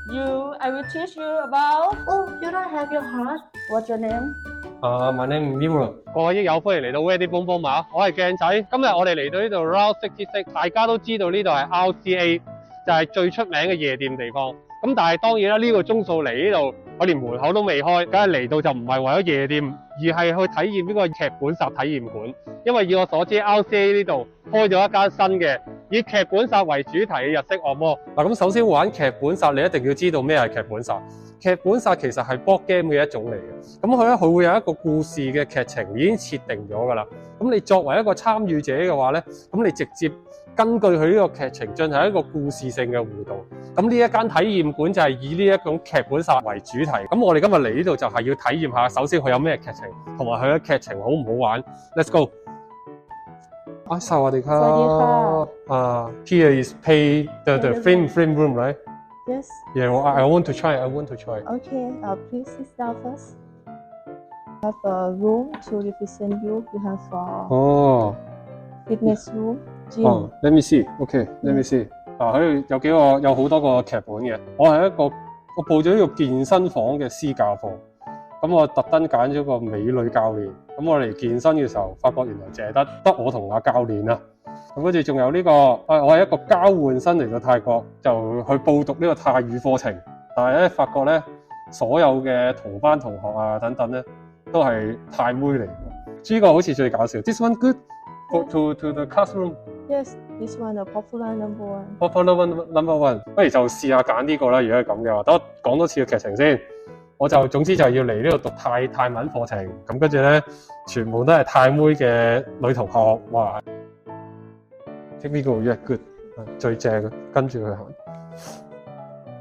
I will teach you about. Oh, you don't have your heart. What's your name? My name is Mirror。各位益友歡迎嚟到 Ready Boom Boom 馬，我係鏡仔。今日我哋嚟到呢度 Route 66，大家都知道呢度係 RCA，就係最出名嘅夜店地方。咁但係當然啦，呢個鐘數嚟呢度，我連門口都未開，梗係嚟到就唔係為咗夜店，而係去體驗呢個劇本殺體驗館。因為以我所知 ，RCA 呢度開咗一間新嘅以劇本殺為主題嘅日式按摩。嗱，咁首先玩劇本殺，你一定要知道咩係劇本殺。劇本殺其實係 board game 嘅一種嚟嘅，咁佢會有一個故事嘅劇情已經設定咗㗎啦。咁你作為一個參與者嘅話咧，咁你直接根據佢呢個劇情進行一個故事性嘅互動。咁呢一間體驗館就係以呢一種劇本殺為主題。咁我哋今日嚟呢度就係要體驗下，首先佢有咩劇情，同埋佢嘅劇情好唔好玩。Let's go！ 薩瓦迪卡。Here is pay the frame room, right? Yes. Yeah, well, I want to try. Okay. Please sit down first. You have a room to represent you. You have a fitness room, gym. Let me see. Okay, let me see. 佢有好多個劇本嘅。我報咗呢個健身房嘅私教課。咁我特登揀咗個美女教練。咁我嚟健身嘅時候，發覺原來淨係得我同阿教練啊。咁跟住仲有呢個，我係一個交換生嚟到泰國，就去報讀呢個泰語課程。但係咧，發覺咧，所有嘅同班同學啊等等咧，都係泰妹嚟嘅。呢個好似最搞笑。This one good to the classroom. Yes, this one a popular number one. Popular number one. 不如就試下揀呢個啦。如果係咁嘅話，等我講多次嘅劇情先。總之就係要嚟呢度讀泰文課程。咁跟住咧，全部都係泰妹嘅女同學。哇！呢個越 good 最正嘅，跟住佢行。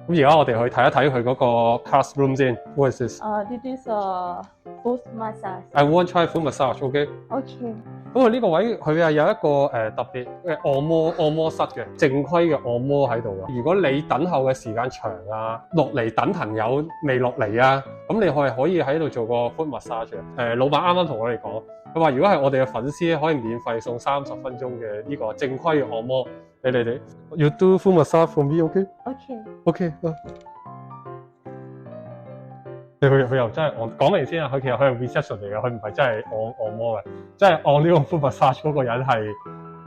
咁而家我哋去睇一睇佢嗰個 classroom 先。What is this? This is a foot massage. I want try foot massage. Okay. Okay. 咁佢呢個位佢係有一個特別嘅按摩室嘅正規嘅按摩喺度嘅。如果你等候嘅時間長啊，落嚟等朋友未落嚟啊，咁你可以喺度做個 foot massage 嘅。老闆啱啱同我哋講，佢話如果係我哋嘅粉絲可以免費送30分鐘嘅呢個正規嘅按摩俾你哋。You do foot massage for me, okay? Okay. Okay. 佢又真係講明先啊！佢其實佢係 reception 嚟嘅，佢唔係真係按摩嘅，即係按呢個 foot massage 嗰個人係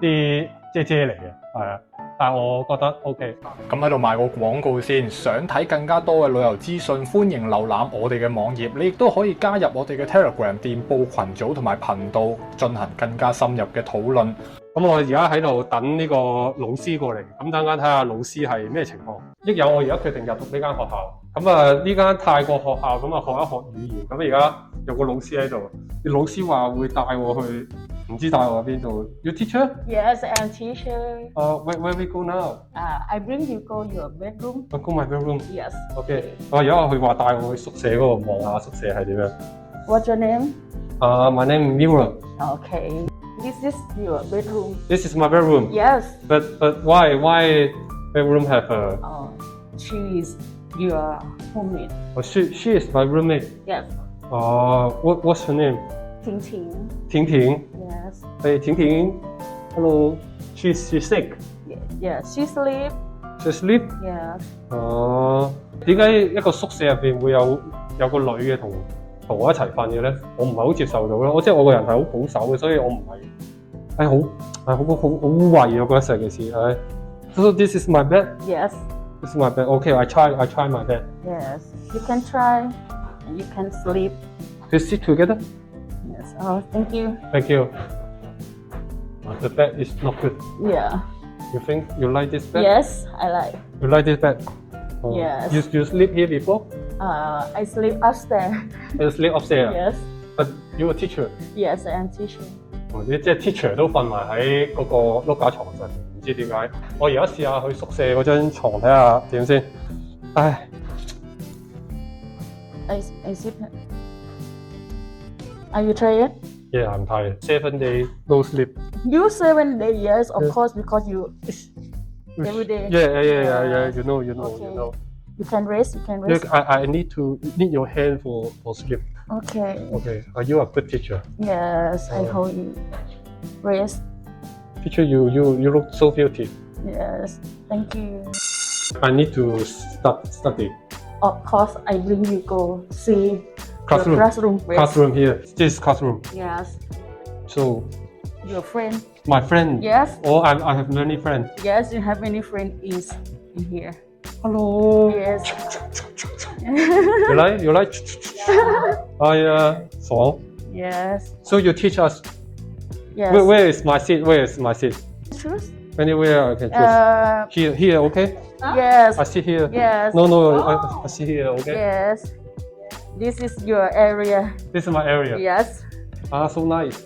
啲姐姐嚟嘅，係啊。但係我覺得 OK。咁喺度賣個廣告先，想睇更加多嘅旅遊資訊，歡迎瀏覽我哋嘅網頁。你亦都可以加入我哋嘅 Telegram 店鋪群組同埋頻道，進行更加深入嘅討論。咁我而家喺度等呢個老師過嚟，咁等間睇下老師係咩情況。益友，我而家決定入讀呢間學校。咁啊，呢間泰國學校咁啊，學一學語言。咁而家有個老師喺度，老師話會帶我去，唔知帶我去邊度。You teacher? Yes, I'm teacher. Where we go now? I bring you go your bedroom. I go my bedroom. Yes. Okay. 而家佢話帶我去宿舍嗰度望下宿舍係點樣。What's your name? My name is Mirror. Okay. This is your bedroom. This is my bedroom. Yes. But why bedroom have a? She is your roommate. Oh, she is my roommate. Yes. What's her name? Ting Ting. Ting Ting. Yes. Hey, Ting Ting. Hello. She's sick. Yeah. She sleep. She sleep. Yes. 點解一個宿舍入邊會有個女嘅同我一齊瞓嘅咧？我唔係好接受到咯。我個人係好保守嘅，所以我唔係好污穢啊！我覺得成件事係。So this is my bed. Yes. This is my bed. Okay, I try my bed. Yes. You can try. And you can sleep. We sit together. Yes. Oh, thank you. Thank you. The bed is not good. Yeah. You think you like this bed? Yes, I like. You like this bed? Yes. You sleep here before? I sleep upstairs. You sleep upstairs? Yes. But you a teacher? Yes, I am teacher. 即係 teacher 都瞓埋喺嗰個碌架床上面，唔知點解。我而家試下去宿舍嗰張床睇下點先。唉。I sleep. Are you tired? Yeah, I'm tired. 7 days no sleep. You 7 days, yes, of course, because you every day. Yeah. You know. You can rest. Look, I need your hand for sleep. Okay. Are you a good teacher? Yes, I hold you. Rest. Teacher, you look so beautiful. Yes, thank you. I need to study. Of course, I bring you go see Classroom. the classroom. Yes. Classroom here. This is classroom. Yes. So Your friend. my friend. Yes. Oh, I have many friends. Yes, you have many friends is in here. Hello. Yes. You like? Oh yeah. So Yes. you teach us. Yes. Where is my seat? Where is my seat? Choose. Anywhere I can choose. Here, okay? Yes. I sit here. Yes. No, I sit here, okay? Yes. This is your area. This is my area. Yes. Ah, so nice.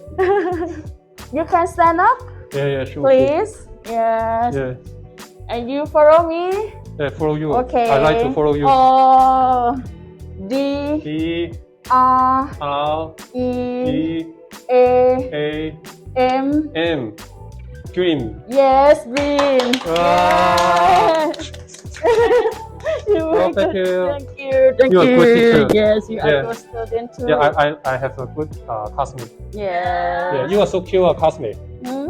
You can stand up, Yeah, sure. please. Yes. Yeah, And you follow me. yeah, follow you. Okay. I like to follow you. O D E R R E E A A M. M. Green. Yes, green. Wow. Yes. You Oh, very thank good. you. Thank you. Thank You are a you. good teacher. Yes, you Yeah. are a good student too. Yeah, I have a good classmate. Yeah. Yeah, you are so cute, classmate. Hmm?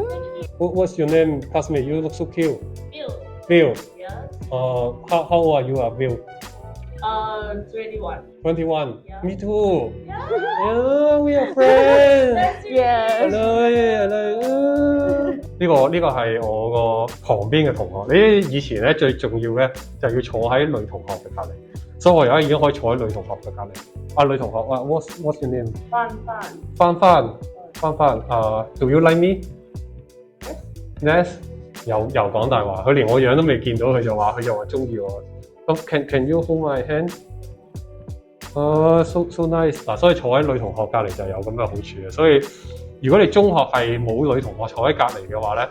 What's your name, classmate? You look so cute. Bill. Bill. Yeah. How old are you, Bill? 21. 21. Yeah. Me too. Yeah, we are friends. Yes. hello。呢個係我個旁邊嘅同學。你以前咧最重要咧就係要坐喺女同學嘅隔離，所以我而家已經可以坐喺女同學嘅隔離。啊，女同學啊，what's your name？ 翻。Do you like me？ Yes。又講大話，佢連我樣都未見到，佢就話中意我。咁can you hold my hand？ so nice 嗱，所以坐喺女同學隔離就有咁嘅好處嘅。所以如果你中學係冇女同學坐喺隔離嘅話咧，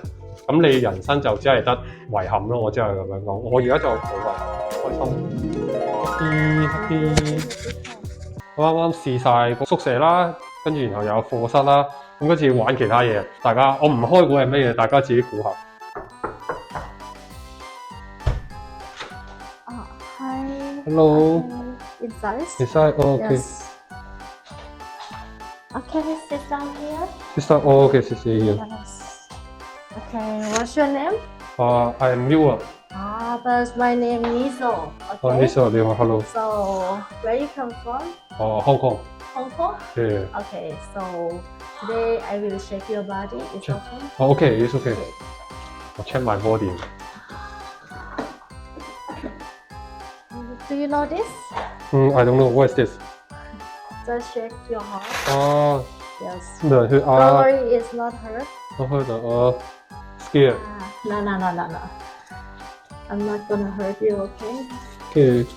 咁你人生就只係得遺憾咯。我只係咁樣講。我而家就冇遺憾，開心。我啱啱試晒個宿舍啦，跟住然後又有課室啦，咁跟住玩其他嘢。大家我唔開估係乜嘢，大家自己估下。Hi. Hello. Inside? Inside? Oh, okay. Yes. Okay, sit down here. Sister, oh, okay, sister here. Yes. Okay, what's your name? I am Miwa. But my name is Niso. Okay. Lisa,你好 ，hello. So, where you come from? Hong Kong. Hong Kong? Yeah. Okay, so today I will check your body. It's Check. okay? Oh, okay, it's okay. I'll check my body. Do you know this? I don't know what is this. Just check your heart. Yes. The Don't worry, it's not hurt. 我開到scared. No. I'm not gonna hurt you, okay? 跟住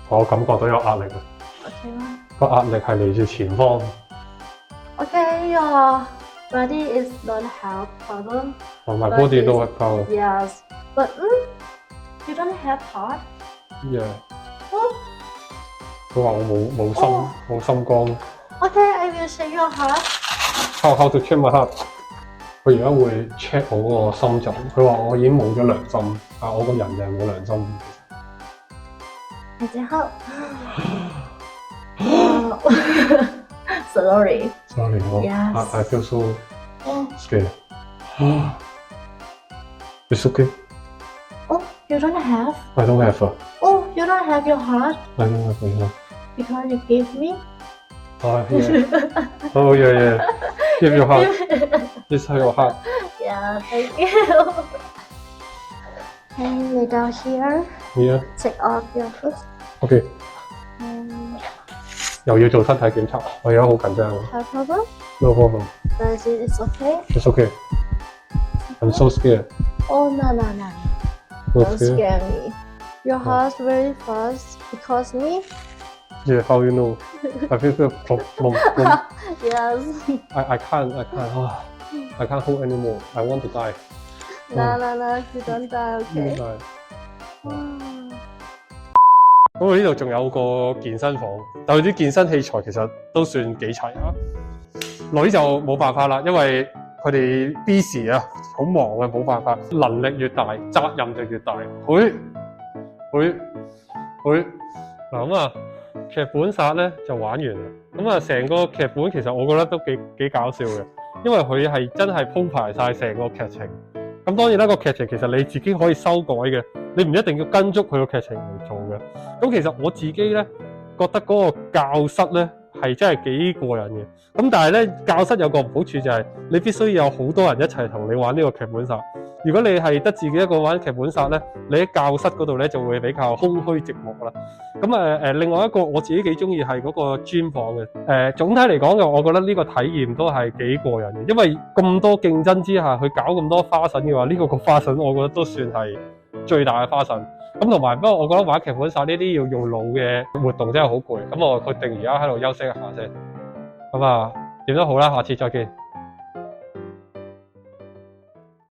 我感覺到有壓力啊， Okay, ma'am. 個壓力係嚟自前方。 Okay, your body is not have problem. My body 都係靠 Yes, but you don't have heart. yeah。 Oh, 佢話我冇心肝。 okay, I will check your heart. How to check my heart？ 佢而家會 check 我嗰個心臟。佢話我已經冇咗良心，但我個人就係冇良心。大家好。Sorry. Sorry，我 Yes. I feel so Oh, scared。It's okay. oh, you don't have. I don't have a. Oh, you don't have your heart I don't have a. because you gave me. Yeah. Oh yeah. Give your heart. This is your heart. Yeah, thank you. Okay, lay down here. Yeah. Take off your clothes. OK。 And 又要做身體檢查，我而家好緊張。 have problem? No problem. Does it? It's okay. It's okay. I'm so scared. Oh no. So Don't scared. scare me. Your heart's very fast because me. Yeah. How you know? I feel so. Yes. I can't. I can't hold anymore. I want to die. No. You don't die. Okay. Die. 咁我呢度仲有個健身房，但係啲健身器材其實都算幾齊啊。女就冇辦法啦，因為佢哋 busy 啊，好忙啊，冇辦法。能力越大，責任就越大。嗱咁啊，劇本殺咧就玩完啦。咁啊，成個劇本其實我覺得都幾搞笑嘅，因為佢係真係鋪排晒成個劇情。咁當然啦，個劇情其實你自己可以修改嘅，你唔一定要跟足佢個劇情嚟做嘅。咁其實我自己咧覺得嗰個教室咧係真係幾過癮嘅。咁但係咧教室有個唔好處就係你必須要有好多人一齊同你玩呢個劇本殺。如果你係得自己一個玩劇本殺咧，你喺教室嗰度咧就會比較空虛寂寞啦。咁另外一個我自己幾中意係嗰個 gym 房嘅。總體嚟講嘅，我覺得呢個體驗都係幾過癮嘅，因為咁多競爭之下，去搞咁多花神嘅話，呢個花神我覺得都算係最大嘅花神。咁同埋不過我覺得玩劇本殺呢啲要用腦嘅活動真係好攰。咁我決定而家喺度休息一下先。咁點都好啦，下次再見。